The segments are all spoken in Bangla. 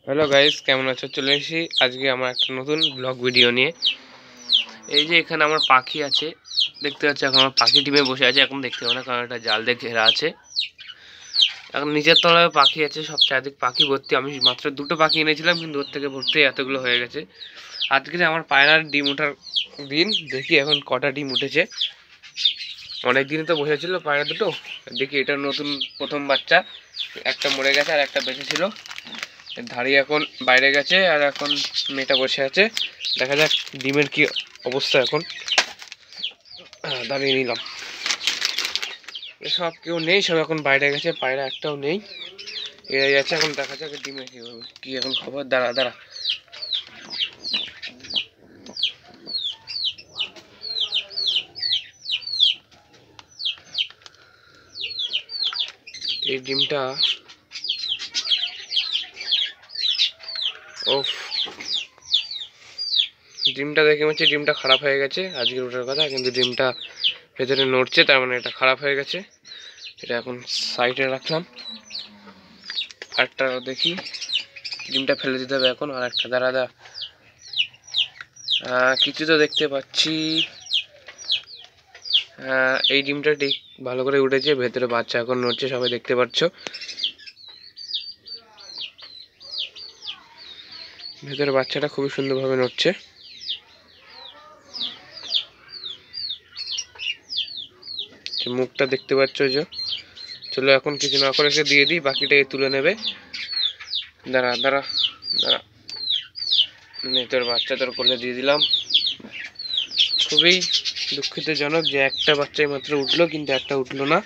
হ্যালো গাইস, কেমন আছো? চলে এসেছি আজকে আমার একটা নতুন ব্লগ ভিডিও নিয়ে। এই যে এখানে আমার পাখি আছে, দেখতে পাচ্ছি। এখন আমার পাখি টিমে বসে আছে, এখন দেখতে হবে না কারণ একটা জাল দিয়ে ঘেরা আছে। এখন নিচের তলায় পাখি আছে, সব চারদিক পাখি ভর্তি। আমি মাত্র দুটো পাখি এনেছিলাম, কিন্তু ওর থেকে ভর্তি এতগুলো হয়ে গেছে। আজকে আমার পায়রার ডিম ওঠার দিন, দেখি এখন কটা ডিম উঠেছে। অনেক দিনে তো বসেছিল পায়রা দুটো, দেখি এটা নতুন প্রথম বাচ্চা। একটা মরে গেছে আর একটা বেঁচে ছিল। ধাড়ি এখন বাইরে গেছে আর এখন মেয়েটা বসে আছে। দেখা যাক ডিমের কি অবস্থা। এখন দাঁড়িয়ে নিলাম, এসব কেউ নেই, সব এখন বাইরে গেছে, পায়রা একটাও নেই, এরাই যাচ্ছে। এখন দেখা যাক ডিমের কি হবে, কি এখন খবর। দাঁড়া দাঁড়া, এই ডিমটা ওফ, ডিমটা দেখে মনে হচ্ছে ডিমটা খারাপ হয়ে গেছে। আজকের ওঠার কথা, কিন্তু ডিমটা ভেতরে নড়ছে, তার মানে এটা খারাপ হয়ে গেছে। এটা এখন সাইডে রাখলাম। আরেকটা দেখি, ডিমটা ফেলে দিতে হবে এখন। আর একটা দাঁড়া, কিছু তো দেখতে পাচ্ছি। এই ডিমটা ঠিক ভালো করে উঠেছে, ভেতরে বাচ্চা এখন নড়ছে, সবাই দেখতে পাচ্ছ। ভেতরে বাচ্চাটা খুবই সুন্দরভাবে নড়ছে। মুখটা দেখতে পাচ্ছ যে। চলো এখন কিছু না করে দিয়ে দিই, বাকিটা তুলে নেবে। দাঁড়া দাঁড়া দাঁড়া, তোর বাচ্চা তোর কোলে দিয়ে দিলাম। খুবই দুঃখিতজনক যে একটা বাচ্চাই মাত্র উঠলো, কিন্তু একটা উঠলো না।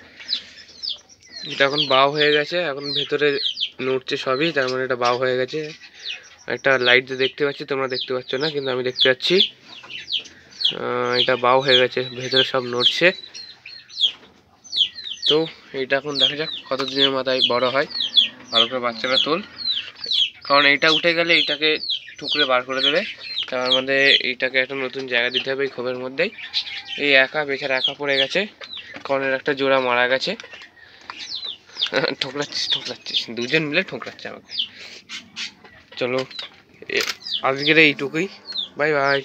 এটা এখন বাও হয়ে গেছে, এখন ভেতরে নড়ছে সবই, তার মানে এটা বাও হয়ে গেছে। একটা লাইট দিয়ে দেখতে পাচ্ছি, তোমরা দেখতে পাচ্ছ না, কিন্তু আমি দেখতে পাচ্ছি। এটা বাও হয়ে গেছে, ভেতরে সব নড়ছে। তো এইটা এখন দেখা যাক কতদিনের মাথায় বড় হয়। ভালো করে বাচ্চাটা তোল, কারণ এইটা উঠে গেলে এইটাকে টুকরে বার করে দেবে। তার মধ্যে এইটাকে একটা নতুন জায়গা দিতে হবে এই খোপের মধ্যেই। এই একা বেচারা একা পড়ে গেছে, কারণ এর একটা জোড়া মারা গেছে। ঠোকরাচ্ছিস, দুজন মিলে ঠোকরাচ্ছে আমাকে। চলো আজকের এইটুকুই, বাই বাই।